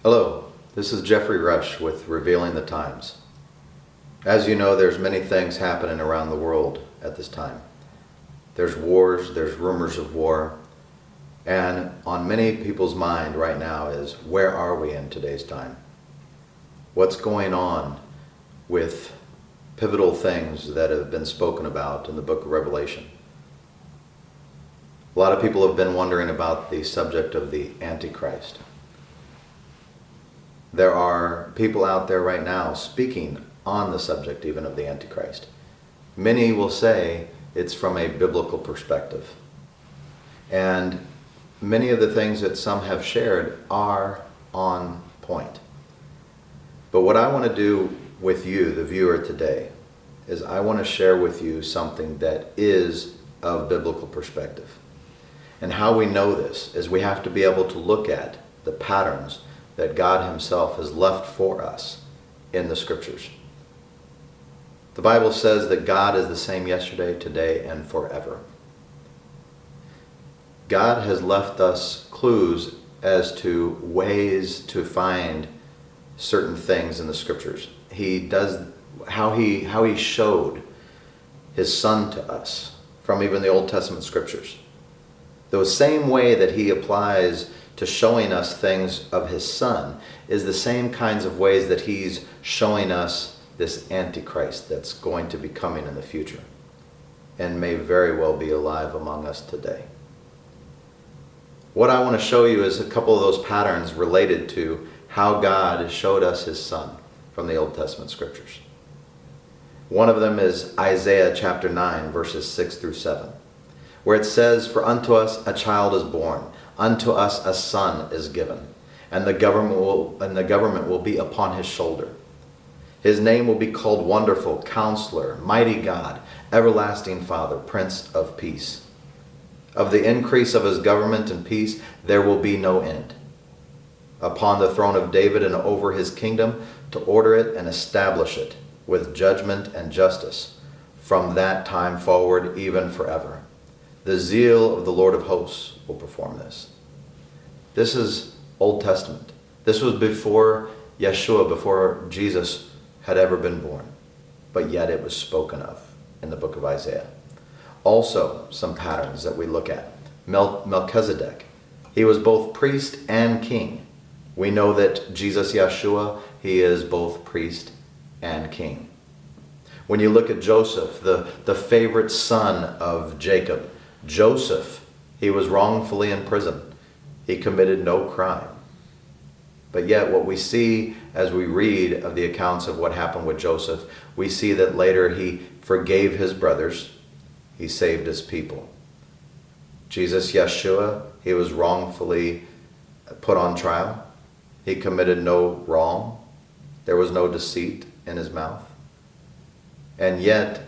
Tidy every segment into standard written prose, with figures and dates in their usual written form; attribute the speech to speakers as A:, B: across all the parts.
A: Hello, this is Jeffrey Rush with Revealing the Times. As you know, there's many things happening around the world at this time. There's wars, there's rumors of war, and on many people's mind right now is, where are we in today's time? What's going on with pivotal things that have been spoken about in the book of Revelation? A lot of people have been wondering about the subject of the Antichrist. There are people out there right now speaking on the subject even of the Antichrist. Many will say it's from a biblical perspective. And many of the things that some have shared are on point. But what I want to do with you, the viewer today, is I want to share with you something that is of biblical perspective. And how we know this is we have to be able to look at the patterns that God Himself has left for us in the Scriptures. The Bible says that God is the same yesterday, today, and forever. God has left us clues as to ways to find certain things in the Scriptures. He does how he showed His Son to us from even the Old Testament Scriptures. The same way that He applies to showing us things of His Son is the same kinds of ways that He's showing us this Antichrist that's going to be coming in the future and may very well be alive among us today. What I want to show you is a couple of those patterns related to how God showed us His Son from the Old Testament Scriptures. One of them is Isaiah chapter 9, verses 6 through 7. Where it says, "For unto us a child is born, unto us a son is given, and the government will be upon his shoulder. His name will be called Wonderful, Counselor, Mighty God, Everlasting Father, Prince of Peace. Of the increase of his government and peace there will be no end. Upon the throne of David and over his kingdom, to order it and establish it with judgment and justice from that time forward, even forever. The zeal of the Lord of hosts will perform this." This is Old Testament. This was before Yeshua, before Jesus had ever been born. But yet it was spoken of in the book of Isaiah. Also, some patterns that we look at. Melchizedek. He was both priest and king. We know that Jesus Yeshua, He is both priest and king. When you look at Joseph, the favorite son of Jacob, Joseph, he was wrongfully in prison. He committed no crime. But yet what we see as we read of the accounts of what happened with Joseph, we see that later he forgave his brothers. He saved his people. Jesus Yeshua, He was wrongfully put on trial. He committed no wrong. There was no deceit in His mouth. And yet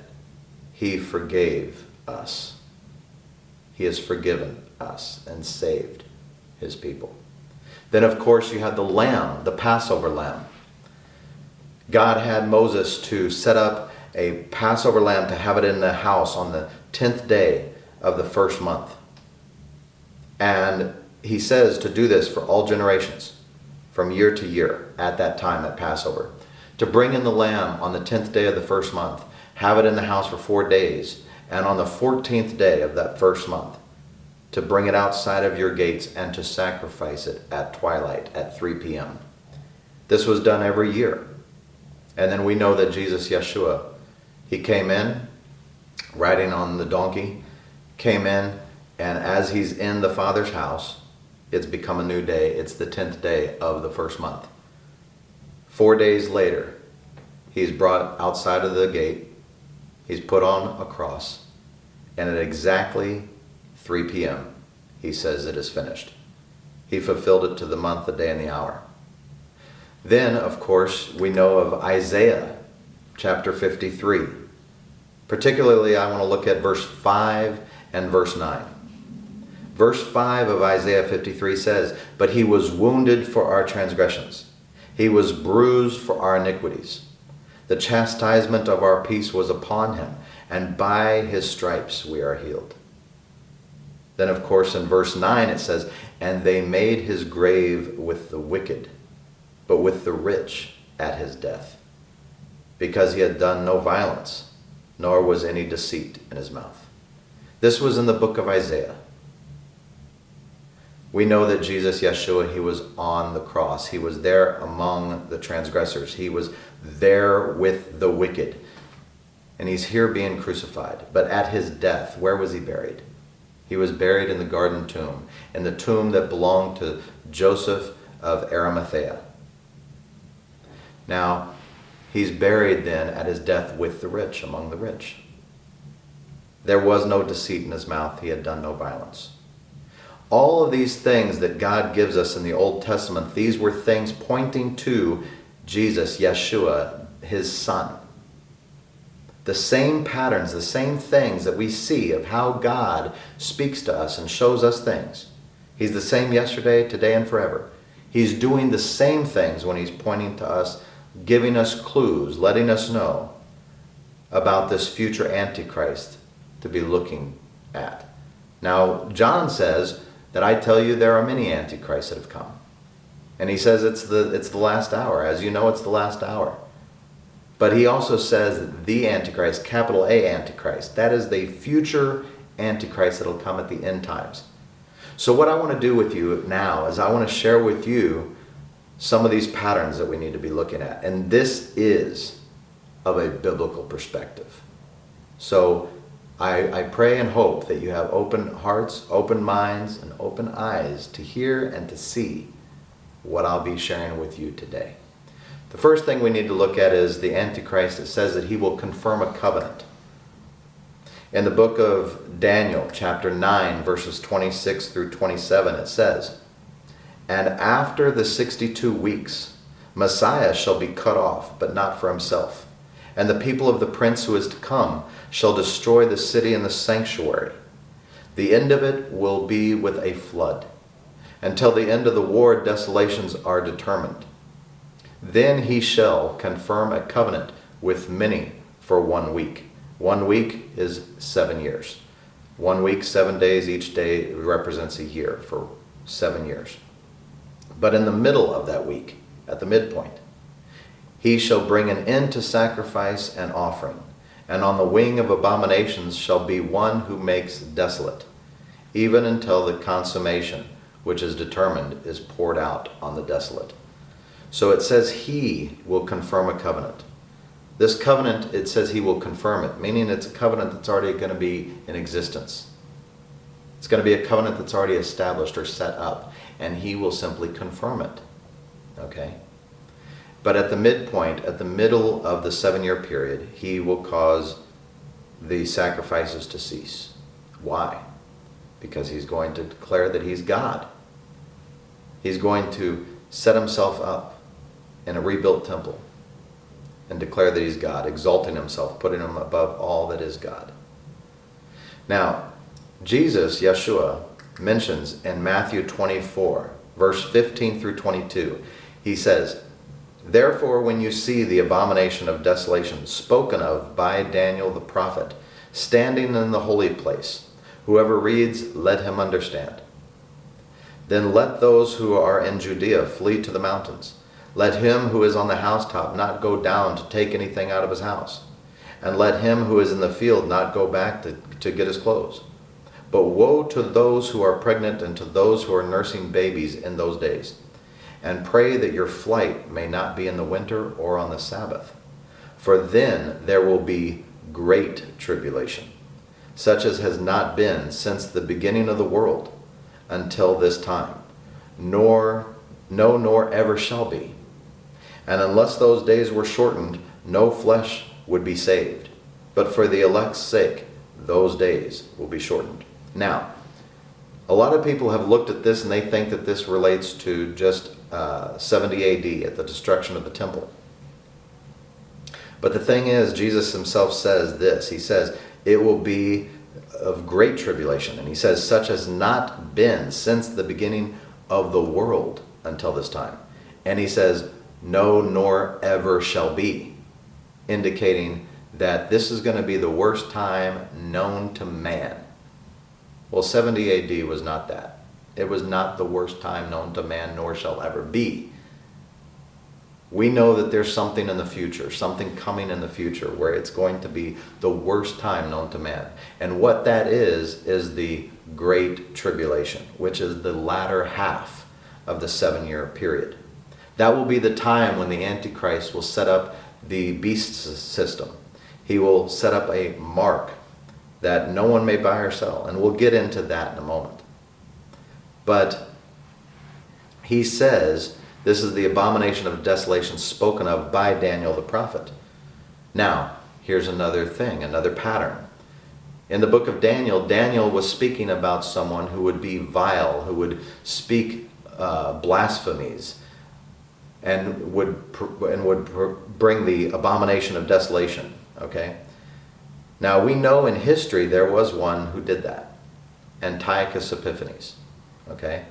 A: He forgave us. He has forgiven us and saved His people. Then, of course, you have the lamb, the Passover lamb. God had Moses to set up a Passover lamb to have it in the house on the 10th day of the first month. And He says to do this for all generations, from year to year at that time at Passover. To bring in the lamb on the 10th day of the first month, have it in the house for 4 days, and on the 14th day of that first month, to bring it outside of your gates and to sacrifice it at twilight at 3 p.m. This was done every year. And then we know that Jesus Yeshua, He came in, riding on the donkey, came in, and as He's in the Father's house, it's become a new day. It's the 10th day of the first month. 4 days later, He's brought outside of the gate. He's put on a cross. And at exactly 3 p.m., He says it is finished. He fulfilled it to the month, the day, and the hour. Then, of course, we know of Isaiah chapter 53. Particularly, I want to look at verse 5 and verse 9. Verse 5 of Isaiah 53 says, "But He was wounded for our transgressions. He was bruised for our iniquities. The chastisement of our peace was upon Him, and by His stripes we are healed." Then, of course, in verse 9 it says, "And they made His grave with the wicked but with the rich at his death, because he had done no violence, nor was any deceit in his mouth. This was in the book of Isaiah. We know that Jesus Yeshua, he was on the cross. He was there among the transgressors. He was there with the wicked. And he's here being crucified. But at his death, where was he buried? He was buried in the garden tomb, in the tomb that belonged to Joseph of Arimathea. Now, he's buried then at his death with the rich, among the rich. There was no deceit in his mouth. He had done no violence. All of these things that God gives us in the Old Testament, these were things pointing to Jesus, Yeshua, his son. The same patterns, the same things that we see of how God speaks to us and shows us things. He's the same yesterday, today, and forever. He's doing the same things when he's pointing to us, giving us clues, letting us know about this future Antichrist to be looking at. Now, John says that I tell you there are many antichrists that have come. And he says it's the last hour. As you know, it's the last hour. But he also says that the Antichrist, capital A Antichrist, that is the future Antichrist that will come at the end times. So what I want to do with you now is I want to share with you some of these patterns that we need to be looking at. And this is of a biblical perspective. So I pray and hope that you have open hearts, open minds, and open eyes to hear and to see what I'll be sharing with you today. The first thing we need to look at is the Antichrist. It says that he will confirm a covenant. In the book of Daniel, chapter 9, verses 26 through 27, it says, "And after the 62 weeks, Messiah shall be cut off, but not for himself. And the people of the prince who is to come shall destroy the city and the sanctuary. The end of it will be with a flood. Until the end of the war, desolations are determined. Then he shall confirm a covenant with many for 1 week." 1 week is 7 years. 1 week, 7 days, each day represents a year for 7 years. But in the middle of that week, at the midpoint, he shall bring an end to sacrifice and offering, and on the wing of abominations shall be one who makes desolate, even until the consummation, which is determined, is poured out on the desolate. So it says he will confirm a covenant. This covenant, it says he will confirm it, meaning it's a covenant that's already going to be in existence. It's going to be a covenant that's already established or set up, and he will simply confirm it. Okay? But at the midpoint, at the middle of the 7-year period, he will cause the sacrifices to cease. Why? Because he's going to declare that he's God. He's going to set himself up in a rebuilt temple and declare that he's God, exalting himself, putting him above all that is God. Now, Jesus, Yeshua, mentions in Matthew 24, verse 15 through 22, he says, "Therefore, when you see the abomination of desolation spoken of by Daniel the prophet, standing in the holy place, whoever reads, let him understand. Then let those who are in Judea flee to the mountains. Let him who is on the housetop not go down to take anything out of his house. And let him who is in the field not go back to get his clothes. But woe to those who are pregnant and to those who are nursing babies in those days. And pray that your flight may not be in the winter or on the Sabbath. For then there will be great tribulation, such as has not been since the beginning of the world until this time, nor ever shall be. And unless those days were shortened, no flesh would be saved. But for the elect's sake, those days will be shortened." Now, a lot of people have looked at this and they think that this relates to just 70 AD at the destruction of the temple. But the thing is, Jesus himself says this. He says, it will be of great tribulation. And he says, such has not been since the beginning of the world until this time. And he says, no, nor ever shall be, indicating that this is going to be the worst time known to man. Well, 70 AD was not that. It was not the worst time known to man, nor shall ever be. We know that there's something in the future, something coming in the future where it's going to be the worst time known to man. And what that is the Great Tribulation, which is the latter half of the 7-year period. That will be the time when the Antichrist will set up the beast system. He will set up a mark that no one may buy or sell. And we'll get into that in a moment. But he says this is the abomination of desolation spoken of by Daniel the prophet. Now, here's another thing, another pattern. In the book of Daniel, Daniel was speaking about someone who would be vile, who would speak blasphemies, and would bring the abomination of desolation. Okay? Now, we know in history there was one who did that. Antiochus Epiphanes. Okay?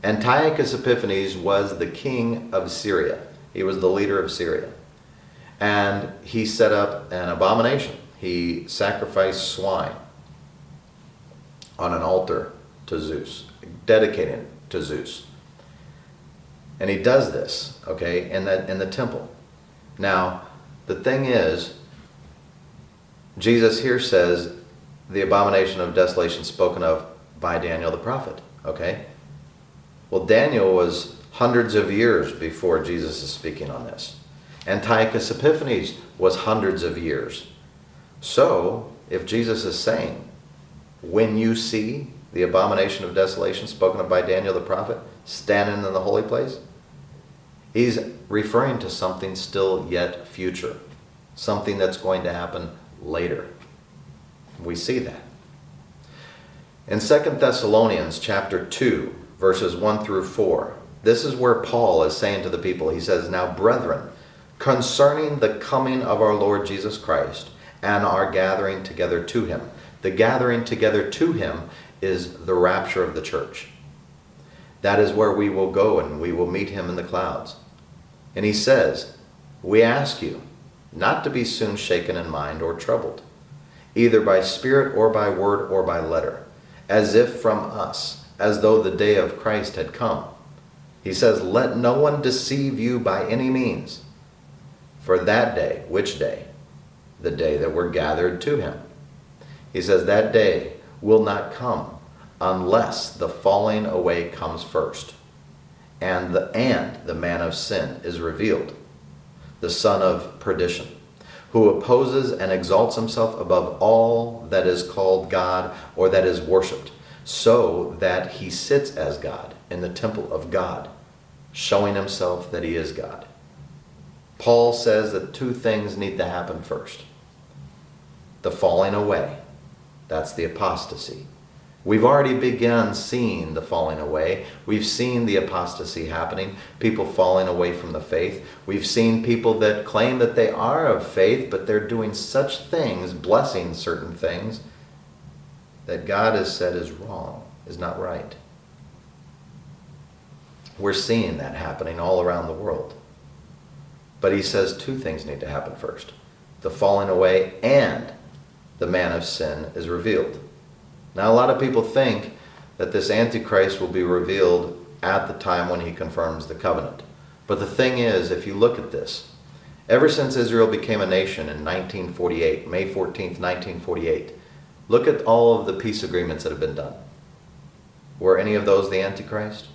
A: Antiochus Epiphanes was the king of Syria. He was the leader of Syria. And he set up an abomination. He sacrificed swine on an altar to Zeus, dedicating it to Zeus. And he does this, okay, in the temple. Now, the thing is, Jesus here says the abomination of desolation spoken of by Daniel the prophet, okay? Well, Daniel was hundreds of years before Jesus is speaking on this. Antiochus Epiphanes was hundreds of years. So, if Jesus is saying, when you see the abomination of desolation spoken of by Daniel the prophet standing in the holy place, he's referring to something still yet future, something that's going to happen later. We see that. In 2 Thessalonians chapter 2, verses 1 through 4, this is where Paul is saying to the people, he says, now brethren, concerning the coming of our Lord Jesus Christ and our gathering together to him. The gathering together to him is the rapture of the church. That is where we will go and we will meet him in the clouds. And he says, we ask you not to be soon shaken in mind or troubled, either by spirit or by word or by letter, as if from us, as though the day of Christ had come. He says, let no one deceive you by any means. For that day, which day? The day that we're gathered to him. He says that day will not come unless the falling away comes first, and the man of sin is revealed, the son of perdition, who opposes and exalts himself above all that is called God or that is worshipped, so that he sits as God in the temple of God, showing himself that he is God. Paul says that two things need to happen first. The falling away, that's the apostasy. We've already begun seeing the falling away. We've seen the apostasy happening, people falling away from the faith. We've seen people that claim that they are of faith, but they're doing such things, blessing certain things, that God has said is wrong, is not right. We're seeing that happening all around the world. But he says two things need to happen first. The falling away and the man of sin is revealed. Now, a lot of people think that this Antichrist will be revealed at the time when he confirms the covenant. But the thing is, if you look at this, ever since Israel became a nation in 1948, May 14th, 1948, look at all of the peace agreements that have been done. Were any of those the Antichrist?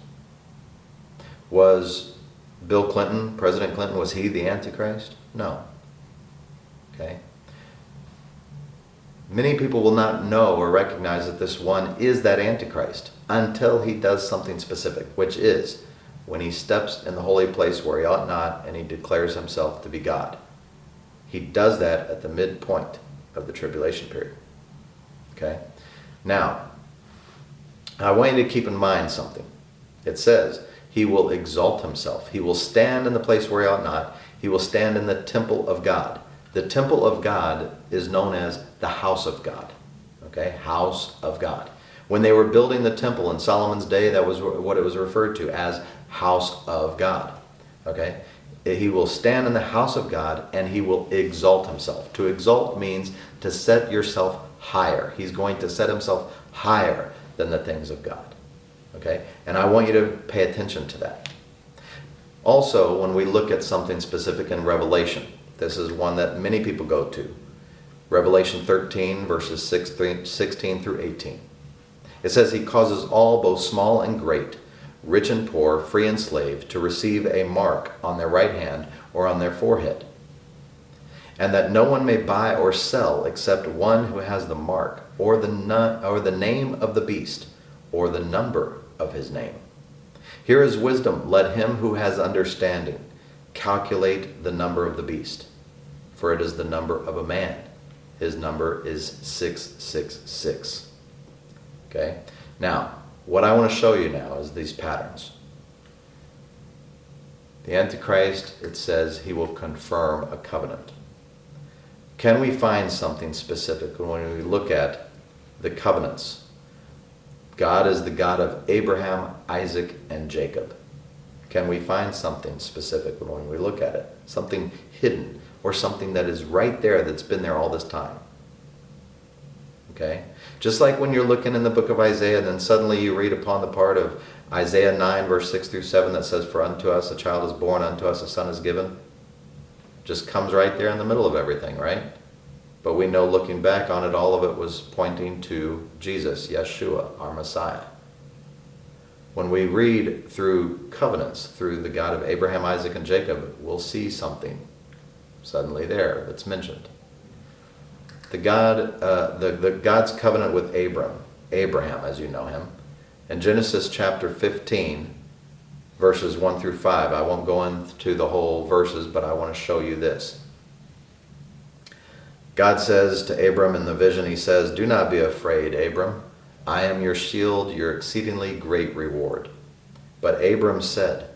A: Was Bill Clinton, President Clinton, was he the Antichrist? No. Okay. Many people will not know or recognize that this one is that Antichrist until he does something specific, which is when he steps in the holy place where he ought not and he declares himself to be God. He does that at the midpoint of the tribulation period. Okay? Now, I want you to keep in mind something. It says, he will exalt himself. He will stand in the place where he ought not. He will stand in the temple of God. The temple of God is known as the house of God. Okay? House of God. When they were building the temple in Solomon's day, that was what it was referred to as house of God. Okay? He will stand in the house of God and he will exalt himself. To exalt means to set yourself higher. He's going to set himself higher than the things of God. Okay? And I want you to pay attention to that. Also, when we look at something specific in Revelation, this is one that many people go to. Revelation 13, verses 16 through 18. It says, "He causes all, both small and great, rich and poor, free and slave, to receive a mark on their right hand or on their forehead, and that no one may buy or sell except one who has the mark, or the name of the beast, or the number of his name. Here is wisdom. Let him who has understanding calculate the number of the beast, for it is the number of a man. His number is 666. Okay? Now, what I want to show you now is these patterns. The Antichrist, it says he will confirm a covenant. Can we find something specific when we look at the covenants? God is the God of Abraham, Isaac, and Jacob. Can we find something specific when we look at it? Something hidden, or something that is right there that's been there all this time? Okay? Just like when you're looking in the book of Isaiah, and then suddenly you read upon the part of Isaiah 9, verse 6 through 7 that says, "For unto us a child is born, unto us a son is given." Just comes right there in the middle of everything, right? But we know, looking back on it, all of it was pointing to Jesus, Yeshua, our Messiah. When we read through covenants, through the God of Abraham, Isaac, and Jacob, we'll see something suddenly there that's mentioned. God's covenant with Abraham, as you know him, in Genesis chapter 15, verses 1 through 5. I won't go into the whole verses, but I want to show you this. God says to Abram in the vision, he says, "Do not be afraid, Abram. I am your shield, your exceedingly great reward." But Abram said,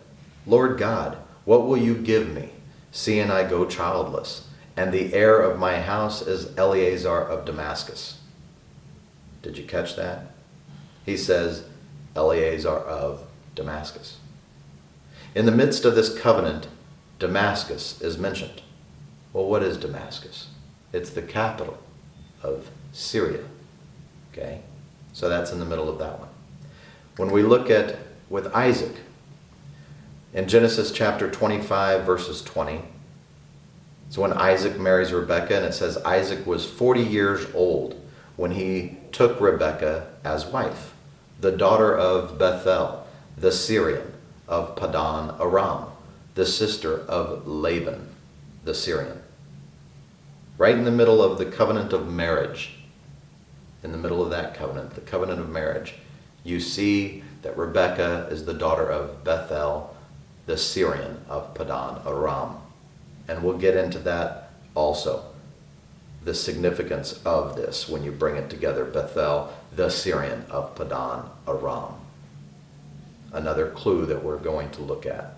A: "Lord God, what will you give me, seeing I go childless, and the heir of my house is Eleazar of Damascus?" Did you catch that? He says, Eleazar of Damascus. In the midst of this covenant, Damascus is mentioned. Well, what is Damascus? It's the capital of Syria. Okay? So that's in the middle of that one. When we look at with Isaac, in Genesis chapter 25, verses 20, so when Isaac marries Rebekah, and it says Isaac was 40 years old when he took Rebekah as wife, the daughter of Bethuel, the Syrian, of Padan Aram, the sister of Laban, the Syrian. Right in the middle of the covenant of marriage, in the middle of that covenant, the covenant of marriage, you see that Rebekah is the daughter of Bethuel, the Syrian of Padan Aram. And we'll get into that also, the significance of this when you bring it together, Bethuel, the Syrian of Padan Aram. Another clue that we're going to look at.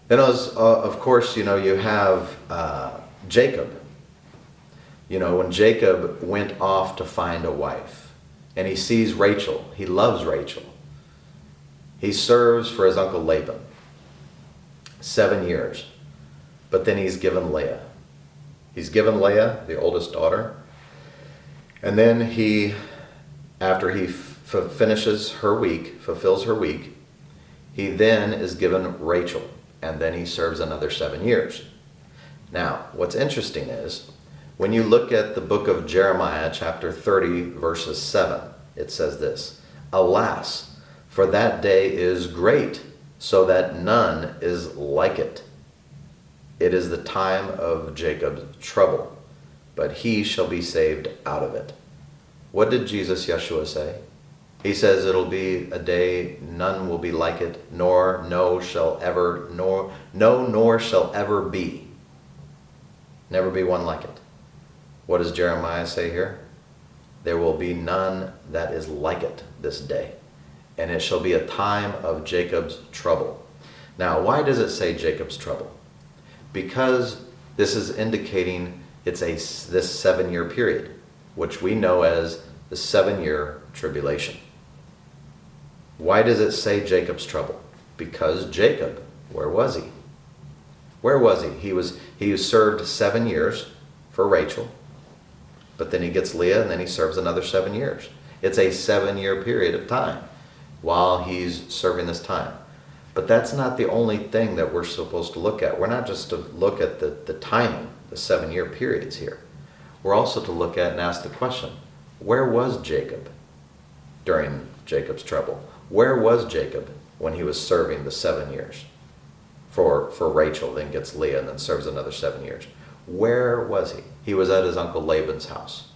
A: Then, of course, you have Jacob. When Jacob went off to find a wife, and he sees Rachel, he loves Rachel. He serves for his uncle Laban 7 years, but then he's given Leah. He's given Leah, the oldest daughter, and then after he fulfills her week, he then is given Rachel. And then he serves another 7 years. Now, what's interesting is, when you look at the book of Jeremiah, chapter 30, verses 7, it says this, "Alas, for that day is great, so that none is like it. It is the time of Jacob's trouble, but he shall be saved out of it." What did Jesus Yeshua say? He says it'll be a day none will be like it, nor shall ever be. Never be one like it. What does Jeremiah say here? There will be none that is like it this day, and it shall be a time of Jacob's trouble. Now, why does it say Jacob's trouble? Because this is indicating it's this 7-year period, which we know as the 7-year tribulation. Why does it say Jacob's trouble? Because Jacob, where was he? Where was he? He served 7 years for Rachel, but then he gets Leah, and then he serves another 7 years. It's a 7-year period of time while he's serving this time. But that's not the only thing that we're supposed to look at. We're not just to look at the timing, the 7-year periods here. We're also to look at and ask the question, where was Jacob during Jacob's trouble? Where was Jacob when he was serving the 7 years for Rachel, then gets Leah, and then serves another 7 years? Where was he? He was at his uncle Laban's house.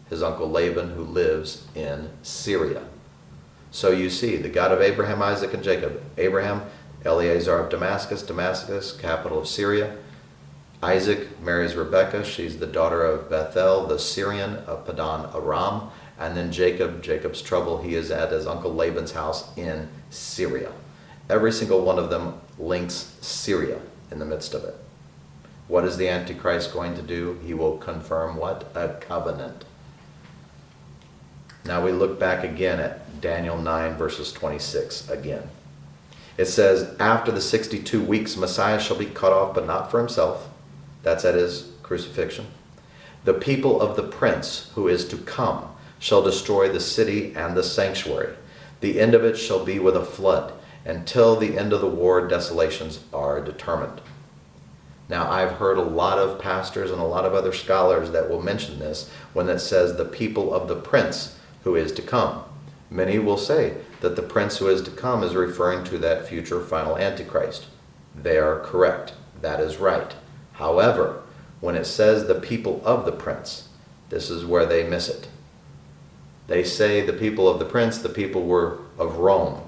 A: His uncle Laban, who lives in Syria. So you see, the God of Abraham, Isaac, and Jacob. Abraham, Eleazar of Damascus, Damascus, capital of Syria. Isaac marries Rebekah. She's the daughter of Bethel, the Syrian of Padan Aram. And then Jacob, Jacob's trouble, he is at his uncle Laban's house in Syria. Every single one of them links Syria in the midst of it. What is the Antichrist going to do? He will confirm what? A covenant. Now we look back again at Daniel 9 verses 26 again. It says, after the 62 weeks, Messiah shall be cut off, but not for himself. That's at his crucifixion. The people of the prince who is to come shall destroy the city and the sanctuary. The end of it shall be with a flood. Until the end of the war, desolations are determined. Now, I've heard a lot of pastors and a lot of other scholars that will mention this when it says the people of the prince who is to come. Many will say that the prince who is to come is referring to that future final Antichrist. They are correct. That is right. However, when it says the people of the prince, this is where they miss it. They say the people of the prince, the people were of Rome,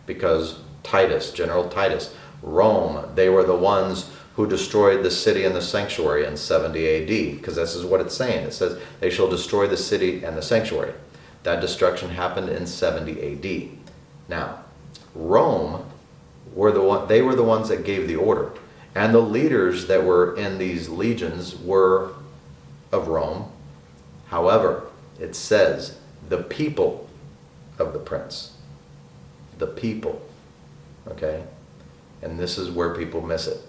A: because Titus, General Titus, Rome, they were the ones who destroyed the city and the sanctuary in 70 AD, because this is what it's saying. It says they shall destroy the city and the sanctuary. That destruction happened in 70 AD. Now, Rome they were the ones that gave the order, and the leaders that were in these legions were of Rome. However, it says the people of the prince. The people. Okay? And this is where people miss it.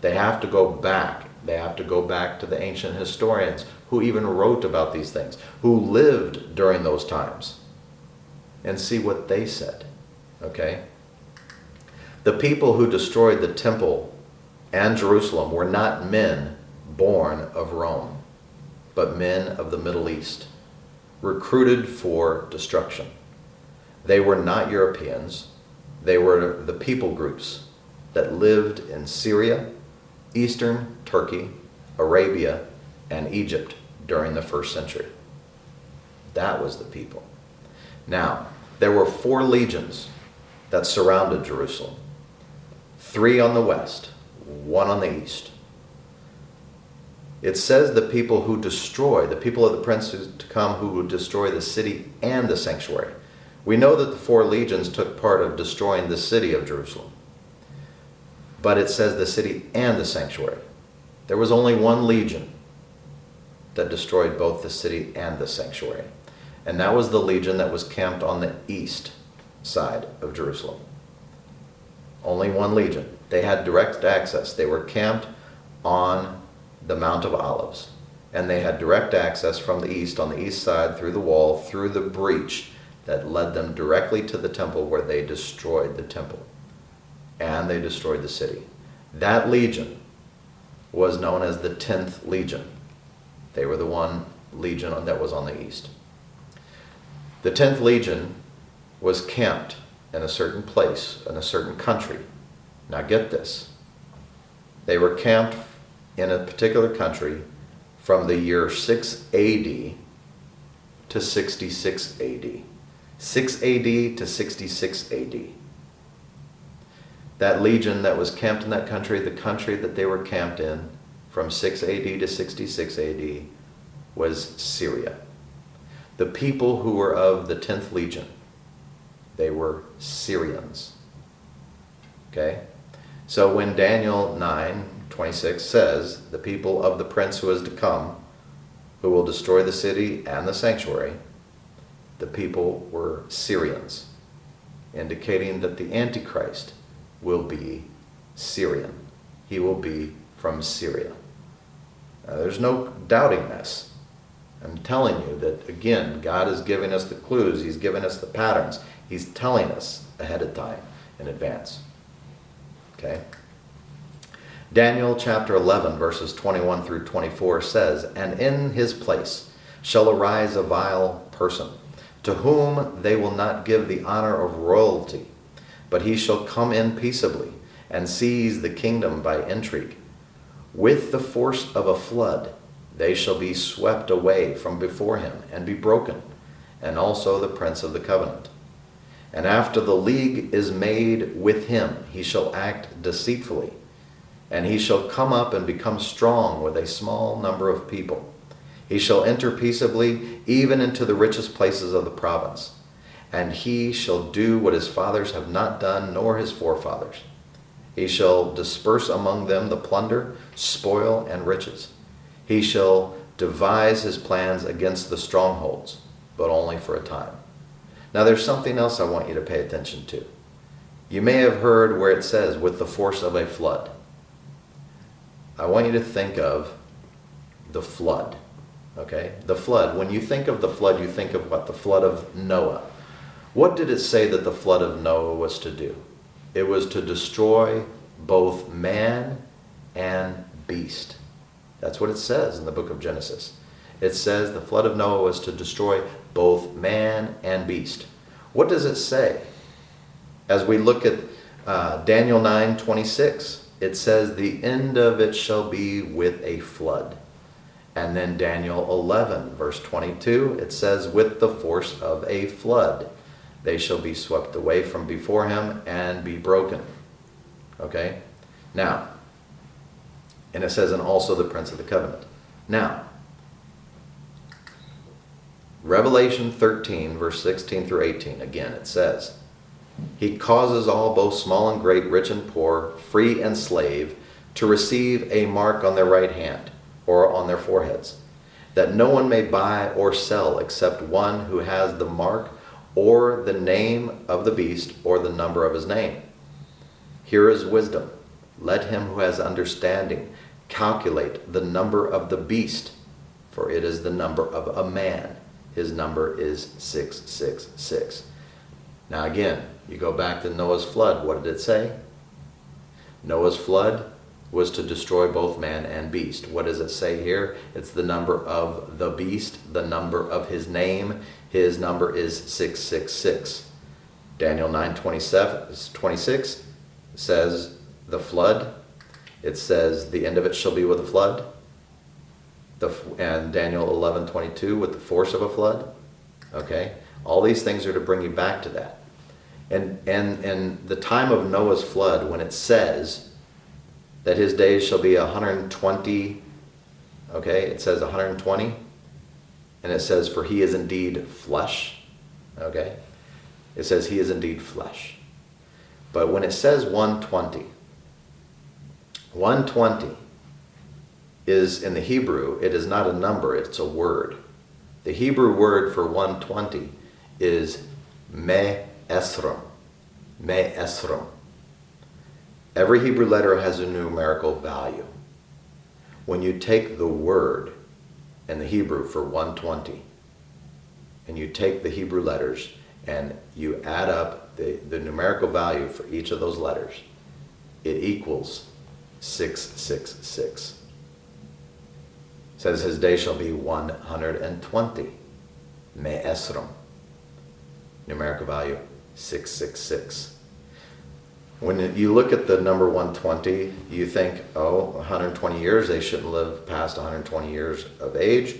A: They have to go back. They have to go back to the ancient historians who even wrote about these things, who lived during those times, and see what they said. Okay? The people who destroyed the temple and Jerusalem were not men born of Rome, but men of the Middle East, recruited for destruction. They were not Europeans. They were the people groups that lived in Syria, Eastern Turkey, Arabia, and Egypt during the 1st century. That was the people. Now, there were 4 legions that surrounded Jerusalem. 3 on the west, 1 on the east. It says the people who destroy, the people of the prince to come who would destroy the city and the sanctuary. We know that the 4 legions took part of destroying the city of Jerusalem. But it says the city and the sanctuary. There was only 1 legion that destroyed both the city and the sanctuary. And that was the legion that was camped on the east side of Jerusalem. Only 1 legion. They had direct access. They were camped on the Mount of Olives. And they had direct access from the east, on the east side, through the wall, through the breach that led them directly to the temple, where they destroyed the temple. And they destroyed the city. That legion was known as the 10th Legion. They were the 1 legion that was on the east. The 10th Legion was camped in a certain place, in a certain country. Now get this. They were camped in a particular country from the year 6 AD to 66 AD. 6 AD to 66 AD. That legion that was camped in that country, the country that they were camped in from 6 AD to 66 AD, was Syria. The people who were of the 10th Legion, they were Syrians. Okay? So when Daniel 9:26 says, the people of the prince who is to come, who will destroy the city and the sanctuary, the people were Syrians, indicating that the Antichrist will be Syrian. He will be from Syria. Now, there's no doubting this. I'm telling you that, again, God is giving us the clues. He's giving us the patterns. He's telling us ahead of time. in advance. Okay? Daniel chapter 11, verses 21 through 24 says, "And in his place shall arise a vile person, to whom they will not give the honor of royalty, but he shall come in peaceably, and seize the kingdom by intrigue. With the force of a flood they shall be swept away from before him, and be broken, and also the prince of the covenant. And after the league is made with him, he shall act deceitfully, and he shall come up and become strong with a small number of people. He shall enter peaceably even into the richest places of the province, and he shall do what his fathers have not done, nor his forefathers. He shall disperse among them the plunder, spoil, and riches. He shall devise his plans against the strongholds, but only for a time." Now there's something else I want you to pay attention to. You may have heard where it says, "with the force of a flood." I want you to think of the flood. Okay? The flood. When you think of the flood, you think of what? The flood of Noah. What did it say that the flood of Noah was to do? It was to destroy both man and beast. That's what it says in the book of Genesis. It says the flood of Noah was to destroy both man and beast. What does it say? As we look at Daniel 9:26, it says the end of it shall be with a flood. And then Daniel 11, verse 22, it says, "with the force of a flood they shall be swept away from before him and be broken." Okay? Now, and it says, "and also the prince of the covenant." Now, Revelation 13, verse 16 through 18, again it says, "He causes all, both small and great, rich and poor, free and slave, to receive a mark on their right hand or on their foreheads, that no one may buy or sell except one who has the mark or the name of the beast or the number of his name. Here is wisdom. Let him who has understanding calculate the number of the beast, for it is the number of a man. His number is 666. Now again, you go back to Noah's flood. What did it say? Noah's flood was to destroy both man and beast. What does it say here? It's the number of the beast, the number of his name. His number is 666. Daniel 9:26 says the flood. It says the end of it shall be with a flood. And Daniel 11:22 with the force of a flood. Okay? All these things are to bring you back to that. And the time of Noah's flood, when it says that his days shall be 120, okay, it says 120, and it says, for he is indeed flesh, okay? It says he is indeed flesh. But when it says 120, 120 is, in the Hebrew, it is not a number, it's a word. The Hebrew word for 120 is me-esram. Me-esram. Every Hebrew letter has a numerical value. When you take the word in the Hebrew for 120, and you take the Hebrew letters and you add up the numerical value for each of those letters, it equals 666. It says his day shall be 120. Me-esram. Numerical value 666. When you look at the number 120, you think, oh, 120 years, they shouldn't live past 120 years of age.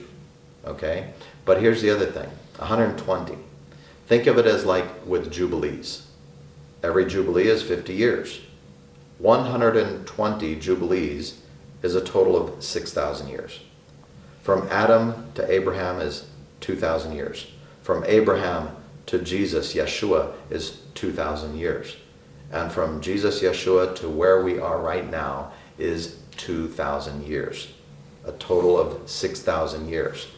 A: Okay? But here's the other thing. 120. Think of it as like with jubilees. Every jubilee is 50 years. 120 jubilees is a total of 6,000 years. From Adam to Abraham is 2,000 years. From Abraham to Jesus Yeshua is 2,000 years. And from Jesus Yeshua to where we are right now is 2,000 years. A total of 6,000 years.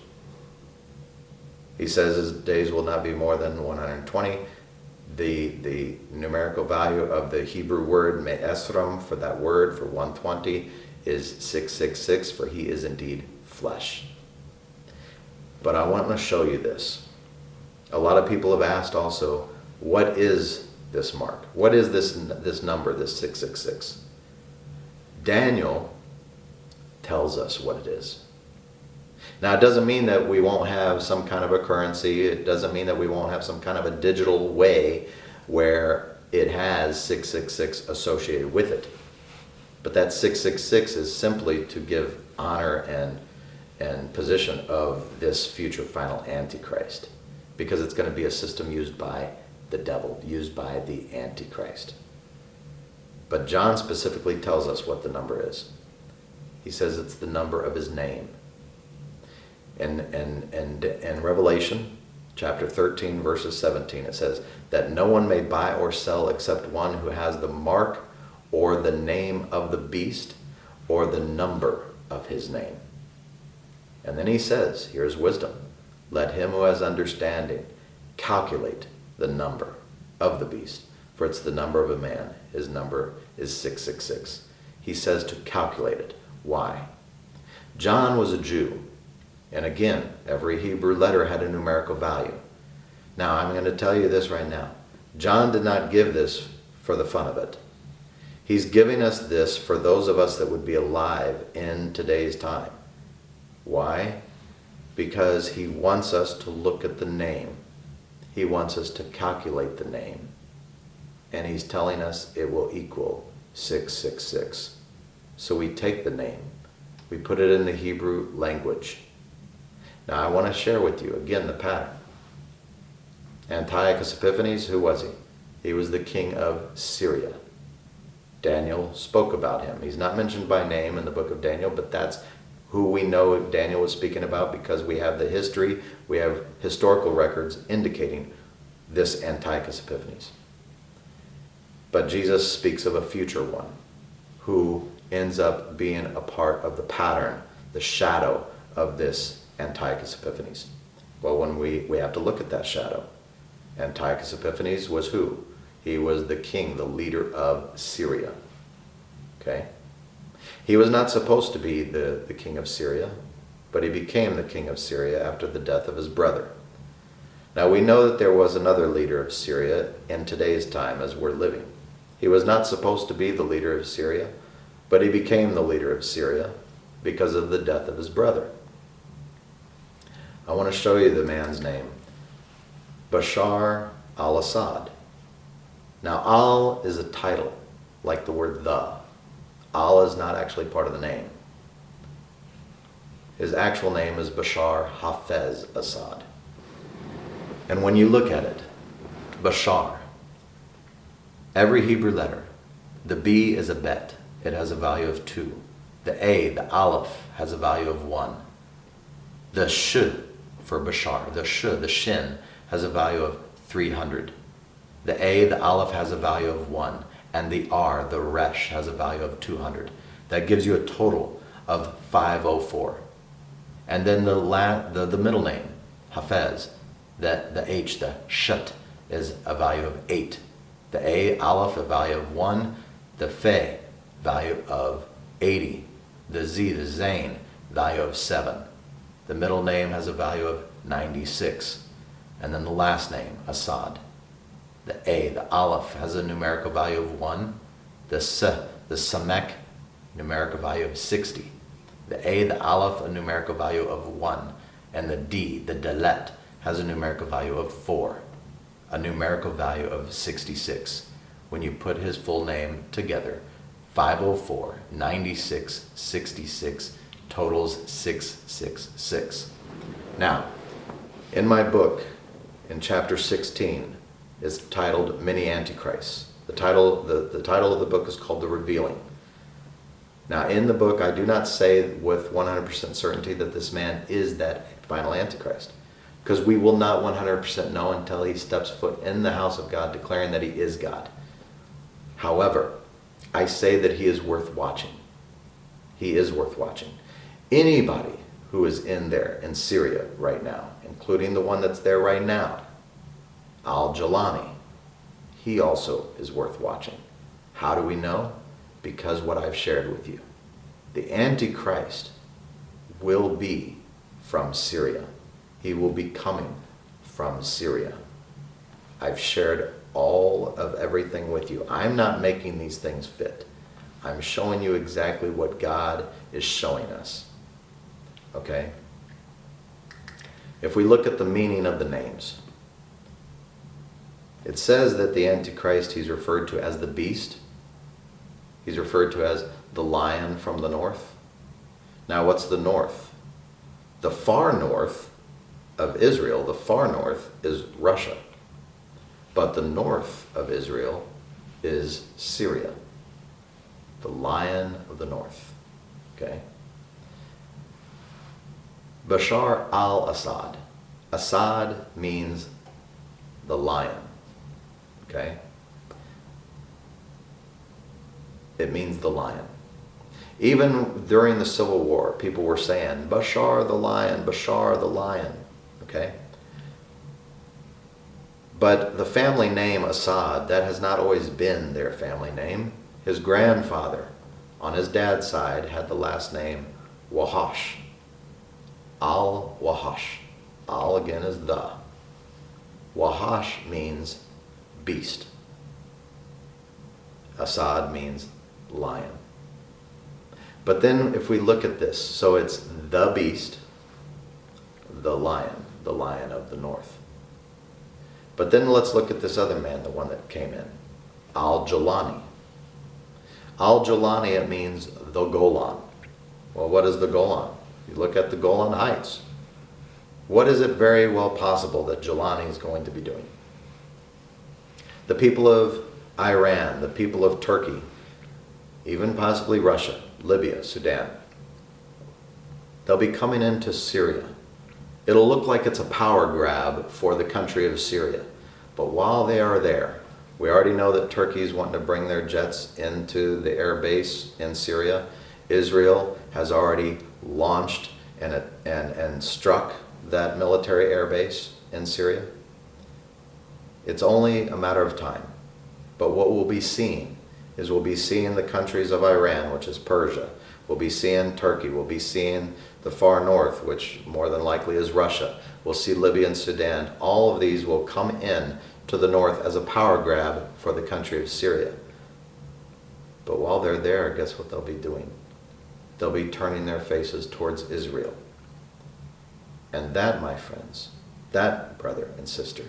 A: He says his days will not be more than 120. The numerical value of the Hebrew word me-esram for that word for 120 is 666, for he is indeed flesh. But I want to show you this. A lot of people have asked also, what is this mark? What is this number, this 666? Daniel tells us what it is. Now, it doesn't mean that we won't have some kind of a currency. It doesn't mean that we won't have some kind of a digital way where it has 666 associated with it. But that 666 is simply to give honor and position of this future final Antichrist, because it's going to be a system used by the devil, used by the Antichrist. But John specifically tells us what the number is. He says it's the number of his name. And in Revelation chapter 13 verses 17, it says that no one may buy or sell except one who has the mark or the name of the beast or the number of his name. And then he says, here's wisdom: let him who has understanding calculate the number of the beast, for it's the number of a man. His number is 666. He says to calculate it. Why? John was a Jew. And again, every Hebrew letter had a numerical value. Now, I'm going to tell you this right now. John did not give this for the fun of it. He's giving us this for those of us that would be alive in today's time. Why? Because he wants us to look at the name. He wants us to calculate the name. And he's telling us it will equal 666. So we take the name. We put it in the Hebrew language. Now, I want to share with you, again, the pattern. Antiochus Epiphanes, who was he? He was the king of Syria. Daniel spoke about him. He's not mentioned by name in the book of Daniel, but that's who we know Daniel was speaking about, because we have the history, we have historical records indicating this Antiochus Epiphanes. But Jesus speaks of a future one who ends up being a part of the pattern, the shadow of this Antiochus Epiphanes. Well, when we have to look at that shadow. Antiochus Epiphanes was who? He was the king, the leader of Syria. Okay? He was not supposed to be the king of Syria, but he became the king of Syria after the death of his brother. Now, we know that there was another leader of Syria in today's time as we're living. He was not supposed to be the leader of Syria, but he became the leader of Syria because of the death of his brother. I want to show you the man's name. Bashar al-Assad. Now, Al is a title, like the word the. Al is not actually part of the name. His actual name is Bashar Hafez Assad. And when you look at it, Bashar, every Hebrew letter, the B is a bet. It has a value of 2. The A, the Aleph, has a value of 1. The Sh for Bashar, the Sh, the Shin, has a value of 300. The A, the Aleph, has a value of 1. And the R, the Resh, has a value of 200. That gives you a total of 504. And then the middle name, Hafez, the H, the Shat, is a value of 8. The A, Aleph, a value of 1. The Fe, value of 80. The Z, the Zain, value of 7. The middle name has a value of 96. And then the last name, Assad. The A, the Aleph, has a numerical value of 1. The S, the Samek, numerical value of 60. The A, the Aleph, a numerical value of 1. And the D, the Dalet, has a numerical value of 4. A numerical value of 66. When you put his full name together, 504, 96, 66, totals 666. Now, in my book, in chapter 16, is titled Many Antichrists. The title of the book is called The Revealing. Now, in the book, I do not say with 100% certainty that this man is that final Antichrist, because we will not 100% know until he steps foot in the house of God declaring that he is God. However, I say that he is worth watching. He is worth watching. Anybody who is in there in Syria right now, including the one that's there right now, Al-Julani, he also is worth watching. How do we know? Because what I've shared with you. The Antichrist will be from Syria. He will be coming from Syria. I've shared all of everything with you. I'm not making these things fit. I'm showing you exactly what God is showing us. Okay? If we look at the meaning of the names, it says that the Antichrist, he's referred to as the beast. He's referred to as the lion from the north. Now, what's the north? The far north of Israel, the far north, is Russia. But the north of Israel is Syria. The lion of the north. Okay? Bashar al-Assad. Assad means the lion. Okay? It means the lion. Even during the Civil War, people were saying, Bashar the lion, Bashar the lion. Okay? But the family name Assad, that has not always been their family name. His grandfather, on his dad's side, had the last name Wahash. Al-Wahash. Al again is the. Wahash means beast. Assad means lion. But then if we look at this, so it's the beast, the lion of the north. But then let's look at this other man, the one that came in, Al-Julani. Al-Julani, it means the Golan. Well, what is the Golan? You look at the Golan Heights. What is it very well possible that Julani is going to be doing? The people of Iran, the people of Turkey, even possibly Russia, Libya, Sudan, they'll be coming into Syria. It'll look like it's a power grab for the country of Syria. But while they are there, we already know that Turkey is wanting to bring their jets into the air base in Syria. Israel has already launched and struck that military air base in Syria. It's only a matter of time. But what we'll be seeing is we'll be seeing the countries of Iran, which is Persia. We'll be seeing Turkey. We'll be seeing the far north, which more than likely is Russia. We'll see Libya and Sudan. All of these will come in to the north as a power grab for the country of Syria. But while they're there, guess what they'll be doing? They'll be turning their faces towards Israel. And that, my friends, that, brother and sister,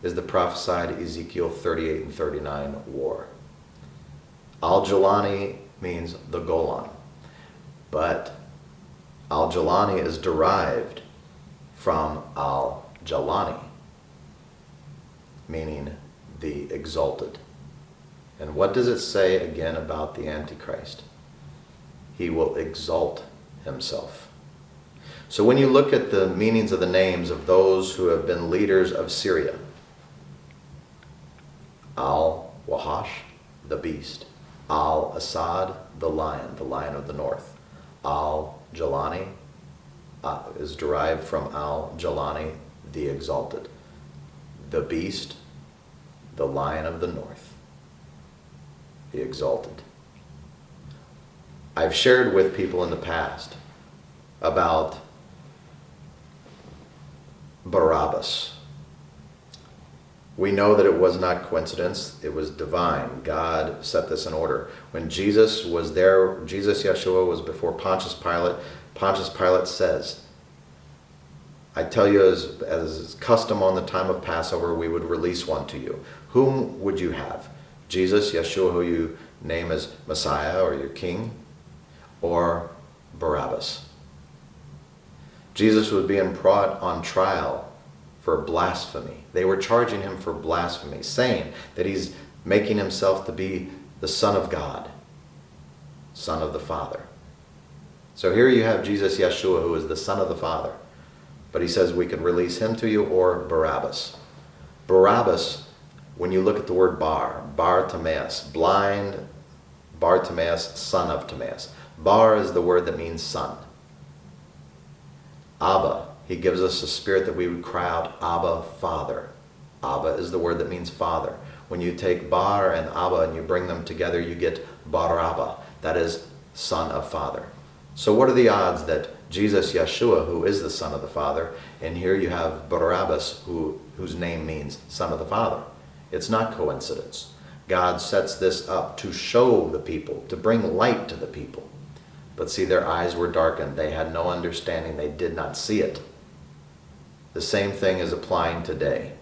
A: is the prophesied Ezekiel 38 and 39 war. Al-Julani means the Golan. But Al-Julani is derived from Al-Julani, meaning the exalted. And what does it say again about the Antichrist? He will exalt himself. So when you look at the meanings of the names of those who have been leaders of Syria, Al-Wahash, the beast. Al-Assad, the lion of the north. Al-Julani is derived from Al-Julani, the exalted. The beast, the lion of the north, the exalted. I've shared with people in the past about Barabbas. We know that it was not coincidence, it was divine. God set this in order. When Jesus was there, Jesus Yeshua was before Pontius Pilate. Pontius Pilate says, I tell you, as is custom on the time of Passover, we would release one to you. Whom would you have? Jesus, Yeshua, who you name as Messiah or your King, or Barabbas? Jesus was being brought on trial for blasphemy. They were charging him for blasphemy, saying that he's making himself to be the Son of God, Son of the Father. So here you have Jesus Yeshua, who is the Son of the Father. But he says we can release him to you or Barabbas. Barabbas, when you look at the word Bar Timaeus, blind Bartimaeus, son of Timaeus. Bar is the word that means son. Abba, he gives us a spirit that we would cry out, Abba, Father. Abba is the word that means father. When you take Bar and Abba and you bring them together, you get Barabba. That is son of father. So what are the odds that Jesus Yeshua, who is the Son of the Father, and here you have Barabbas, whose name means Son of the Father. It's not coincidence. God sets this up to show the people, to bring light to the people. But see, their eyes were darkened. They had no understanding. They did not see it. The same thing is applying today.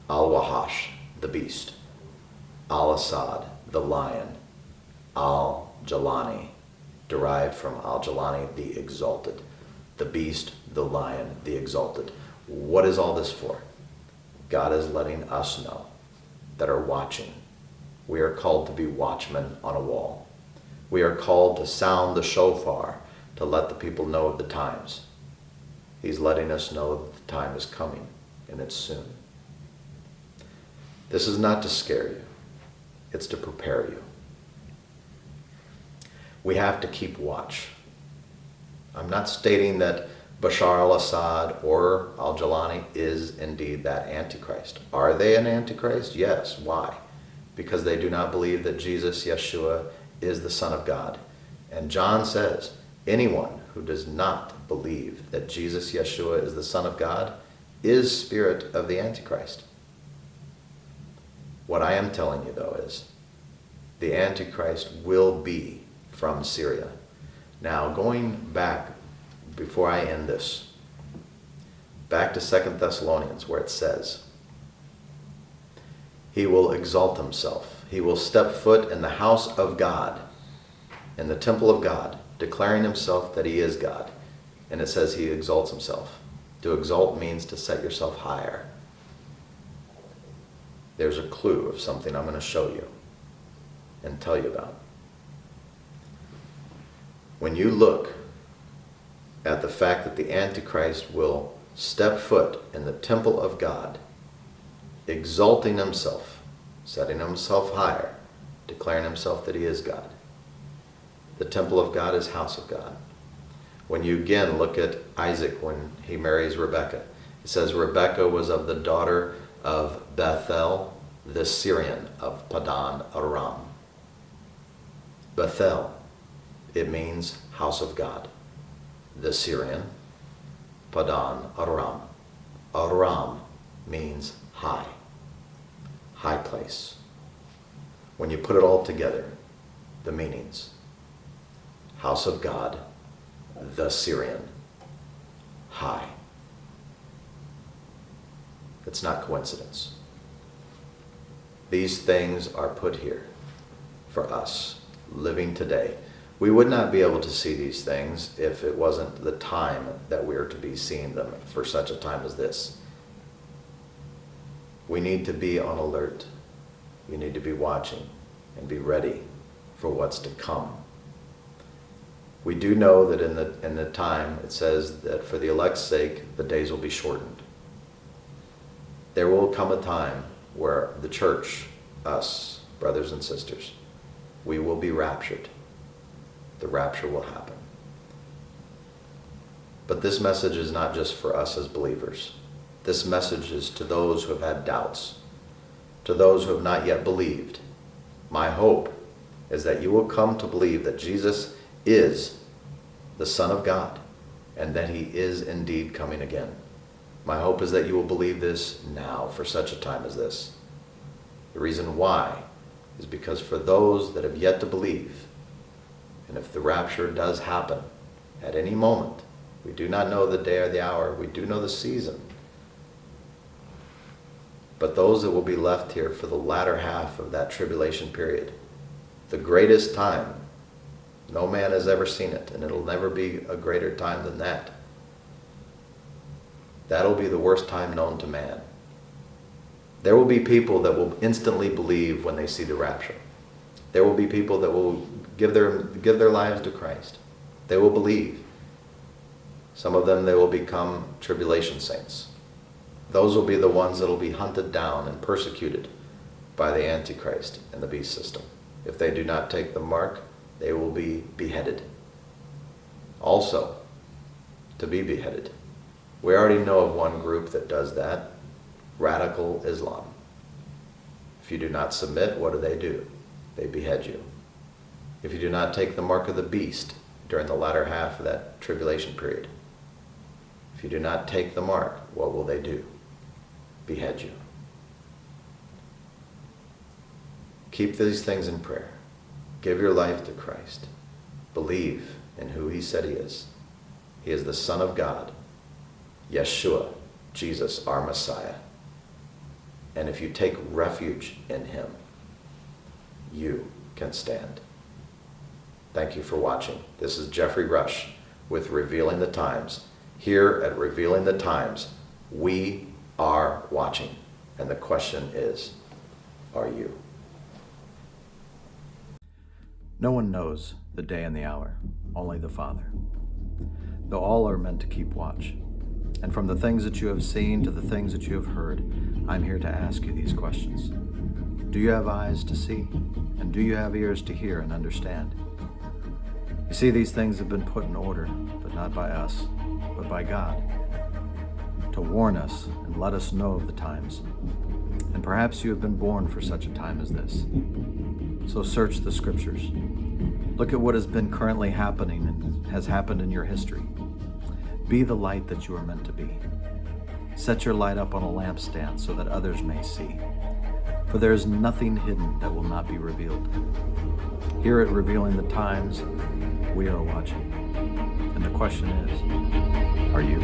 A: Al-Wahash, the beast. Al-Assad, the lion. Al-Julani, derived from Al-Julani, the exalted. The beast, the lion, the exalted. What is all this for? God is letting us know that are watching. We are called to be watchmen on a wall. We are called to sound the shofar to let the people know of the times. He's letting us know that the time is coming, and it's soon. This is not to scare you. It's to prepare you. We have to keep watch. I'm not stating that Bashar al-Assad or Al-Julani is indeed that Antichrist. Are they an Antichrist? Yes. Why? Because they do not believe that Jesus Yeshua is the Son of God. And John says, anyone who does not believe that Jesus Yeshua is the Son of God is spirit of the Antichrist. What I am telling you, though, is the Antichrist will be from Syria. Now, going back, before I end this, back to 2 Thessalonians, where it says, he will exalt himself. He will step foot in the house of God, in the temple of God, declaring himself that he is God. And it says he exalts himself. To exalt means to set yourself higher. There's a clue of something I'm going to show you and tell you about. When you look at the fact that the Antichrist will step foot in the temple of God, exalting himself, setting himself higher, declaring himself that he is God. The temple of God is house of God. When you again look at Isaac when he marries Rebekah, it says Rebekah was of the daughter of Bethel, the Syrian of Padan Aram. Bethel, it means house of God. The Syrian, Padan Aram. Aram means high, high place. When you put it all together, the meanings, house of God, the Syrian, high. It's not coincidence. These things are put here for us living today. We would not be able to see these things if it wasn't the time that we are to be seeing them for such a time as this. We need to be on alert. We need to be watching and be ready for what's to come. We do know that in the time it says that for the elect's sake the days will be shortened. There will come a time where the church, us, brothers and sisters, we will be raptured. The rapture will happen. But this message is not just for us as believers. This message is to those who have had doubts, to those who have not yet believed. My hope is that you will come to believe that Jesus is the Son of God and that he is indeed coming again. My hope is that you will believe this now for such a time as this. The reason why is because for those that have yet to believe, and if the rapture does happen at any moment, we do not know the day or the hour, we do know the season. But those that will be left here for the latter half of that tribulation period, the greatest time, no man has ever seen it, and it'll never be a greater time than that. That'll be the worst time known to man. There will be people that will instantly believe when they see the rapture. There will be people that will give their lives to Christ. They will believe. Some of them, they will become tribulation saints. Those will be the ones that will be hunted down and persecuted by the Antichrist and the beast system. If they do not take the mark, they will be beheaded. Also, to be beheaded. We already know of one group that does that, radical Islam. If you do not submit, what do? They behead you. If you do not take the mark of the beast during the latter half of that tribulation period, if you do not take the mark, what will they do? Behead you. Keep these things in prayer. Give your life to Christ. Believe in who he said he is. He is the Son of God, Yeshua, Jesus, our Messiah. And if you take refuge in him, you can stand. Thank you for watching. This is Jeffrey Rush with Revealing the Times. Here at Revealing the Times, we are watching. And the question is, are you? No one knows the day and the hour, only the Father. Though all are meant to keep watch. And from the things that you have seen to the things that you have heard, I'm here to ask you these questions. Do you have eyes to see? And do you have ears to hear and understand? You see, these things have been put in order, but not by us, but by God, to warn us and let us know of the times. And perhaps you have been born for such a time as this. So search the scriptures. Look at what has been currently happening and has happened in your history. Be the light that you are meant to be. Set your light up on a lampstand so that others may see. For there is nothing hidden that will not be revealed. Here at Revealing the Times, we are watching. And the question is, are you?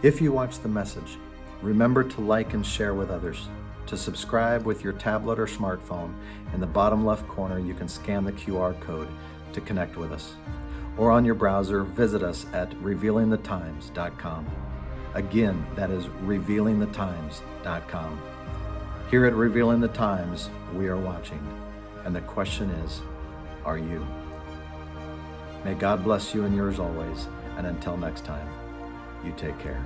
A: If you watch the message, remember to like and share with others. To subscribe with your tablet or smartphone, in the bottom left corner you can scan the QR code to connect with us. Or on your browser, visit us at revealingthetimes.com. Again, that is revealingthetimes.com. Here at Revealing the Times, we are watching. And the question is, are you? May God bless you and yours always. And until next time, you take care.